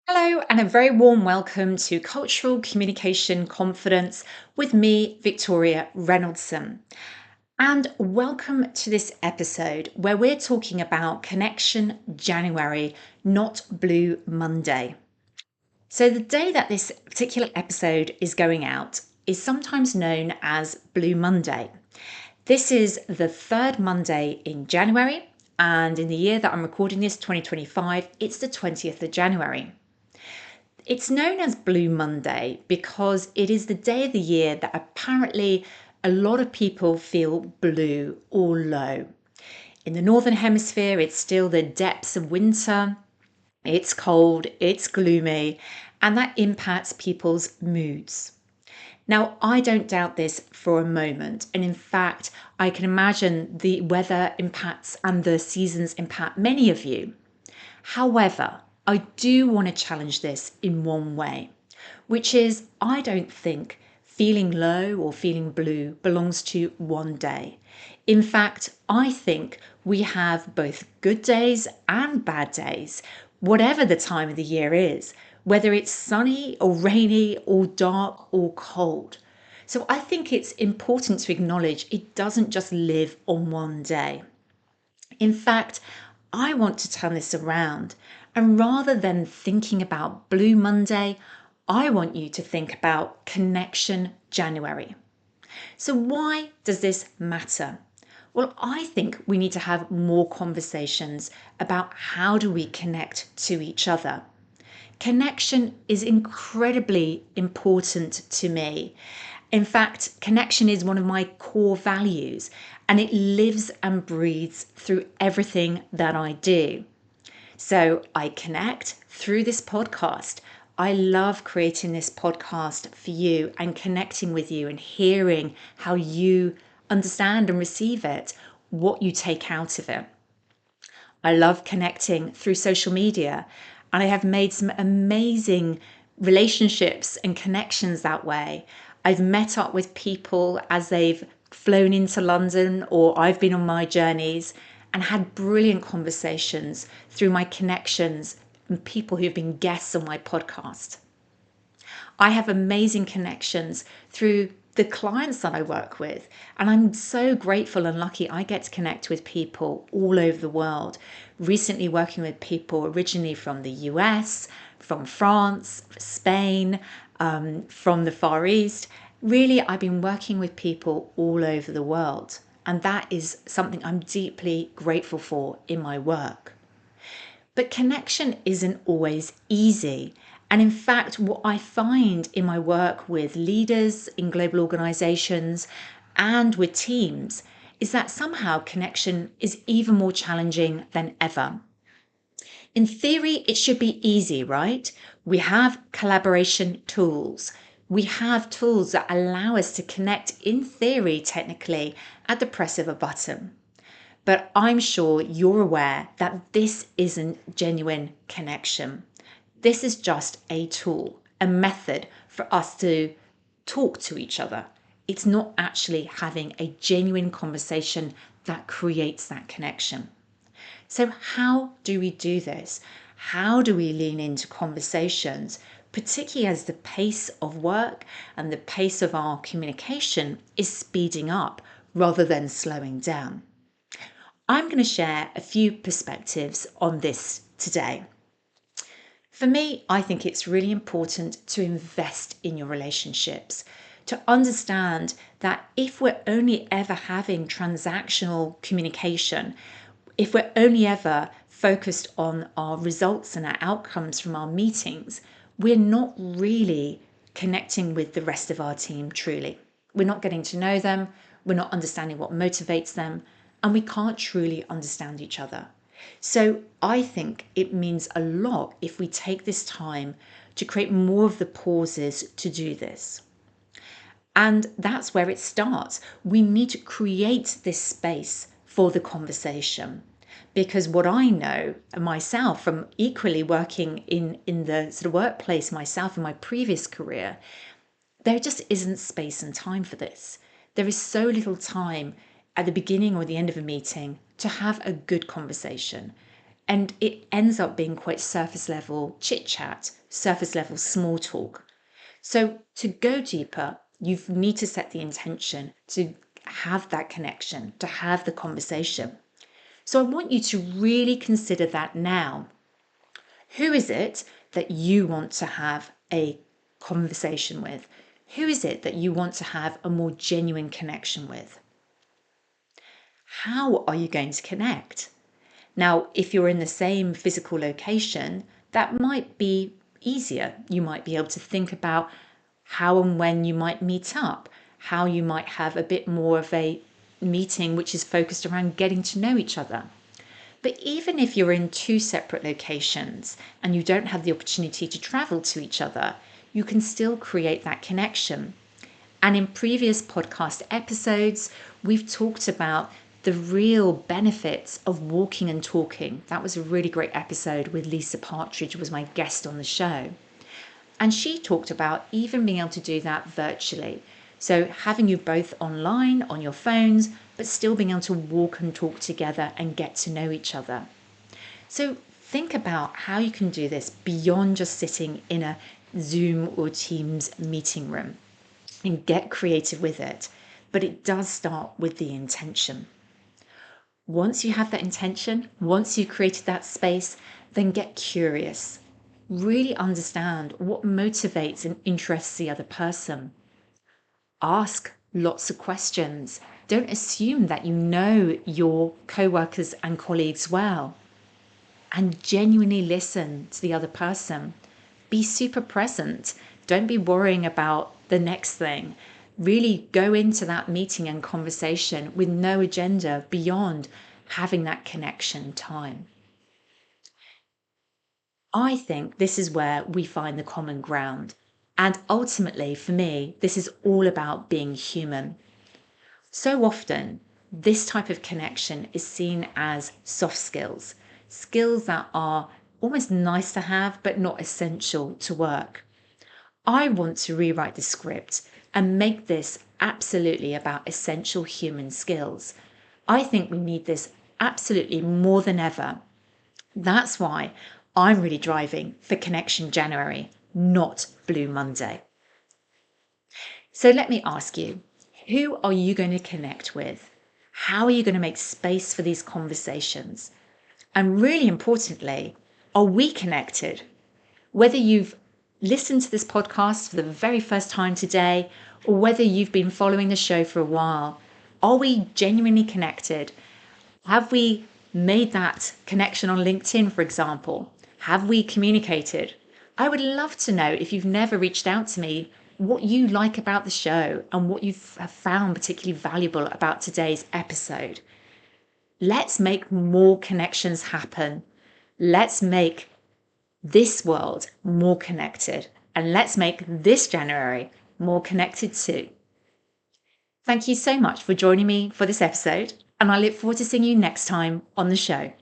Hello, and a very warm welcome to Cultural Communication Confidence with me, Victoria Reynoldson. And welcome to this episode where we're talking about Connection January, not Blue Monday. So, the day that this particular episode is going out is sometimes known as Blue Monday. This is the third Monday in January, and in the year that I'm recording this, 2025, it's the 20th of January. It's known as Blue Monday because it is the day of the year that apparently a lot of people feel blue or low. In the Northern Hemisphere, it's still the depths of winter. It's cold, it's gloomy, and that impacts people's moods. Now, I don't doubt this for a moment. And in fact, I can imagine the weather impacts and the seasons impact many of you. However, I do want to challenge this in one way, which is I don't think feeling low or feeling blue belongs to one day. In fact, I think we have both good days and bad days, whatever the time of the year is, whether it's sunny or rainy or dark or cold. So I think it's important to acknowledge it doesn't just live on one day. In fact, I want to turn this around. And rather than thinking about Blue Monday, I want you to think about Connection January. So, why does this matter? Well, I think we need to have more conversations about how do we connect to each other. Connection is incredibly important to me. In fact, connection is one of my core values and it lives and breathes through everything that I do. So I connect through this podcast. I love creating this podcast for you and connecting with you and hearing how you understand and receive it, what you take out of it. I love connecting through social media, and I have made some amazing relationships and connections that way. I've met up with people as they've flown into London or I've been on my journeys and had brilliant conversations through my connections and people who've been guests on my podcast. I have amazing connections through the clients that I work with. And I'm so grateful and lucky I get to connect with people all over the world. Recently, working with people originally from the US, from France, Spain, from the Far East. Really, I've been working with people all over the world. And that is something I'm deeply grateful for in my work. But connection isn't always easy. And in fact, what I find in my work with leaders in global organizations and with teams is that somehow connection is even more challenging than ever. In theory, it should be easy, right? We have collaboration tools. We have tools that allow us to connect in theory, technically, at the press of a button. But I'm sure you're aware that this isn't genuine connection. This is just a tool, a method for us to talk to each other. It's not actually having a genuine conversation that creates that connection. So, how do we do this? How do we lean into conversations, particularly as the pace of work and the pace of our communication is speeding up rather than slowing down? I'm going to share a few perspectives on this today. For me, I think it's really important to invest in your relationships, to understand that if we're only ever having transactional communication, if we're only ever focused on our results and our outcomes from our meetings, we're not really connecting with the rest of our team truly. We're not getting to know them, we're not understanding what motivates them, and we can't truly understand each other. So I think it means a lot if we take this time to create more of the pauses to do this. And that's where it starts. We need to create this space for the conversation. Because what I know myself from equally working in the sort of workplace myself in my previous career, there just isn't space and time for this. There is so little time at the beginning or the end of a meeting to have a good conversation. And it ends up being quite surface level chit chat, surface level small talk. So to go deeper, you need to set the intention to have that connection, to have the conversation. So I want you to really consider that now. Who is it that you want to have a conversation with? Who is it that you want to have a more genuine connection with? How are you going to connect? Now, if you're in the same physical location, that might be easier. You might be able to think about how and when you might meet up, how you might have a bit more of a meeting which is focused around getting to know each other. But even if you're in two separate locations and you don't have the opportunity to travel to each other, you can still create that connection. And in previous podcast episodes, we've talked about the real benefits of walking and talking. That was a really great episode with Lisa Partridge, who was my guest on the show. And she talked about even being able to do that virtually. So having you both online on your phones, but still being able to walk and talk together and get to know each other. So think about how you can do this beyond just sitting in a Zoom or Teams meeting room, and get creative with it. But it does start with the intention. Once you have that intention, once you've created that space, then get curious. Really understand what motivates and interests the other person. Ask lots of questions. Don't assume that you know your co-workers and colleagues well. And genuinely listen to the other person. Be super present. Don't be worrying about the next thing. Really go into that meeting and conversation with no agenda beyond having that connection time. I think this is where we find the common ground. And ultimately, for me, this is all about being human. So often, this type of connection is seen as soft skills, skills that are almost nice to have, but not essential to work. I want to rewrite the script and make this absolutely about essential human skills. I think we need this absolutely more than ever. That's why I'm really driving for Connection January, not Blue Monday. So let me ask you, who are you going to connect with? How are you going to make space for these conversations? And really importantly, are we connected? Whether you've listened to this podcast for the very first time today, or whether you've been following the show for a while, are we genuinely connected? Have we made that connection on LinkedIn, for example? Have we communicated? I would love to know, if you've never reached out to me, what you like about the show and what you have found particularly valuable about today's episode. Let's make more connections happen. Let's make this world more connected, and let's make this January more connected too. Thank you so much for joining me for this episode, and I look forward to seeing you next time on the show.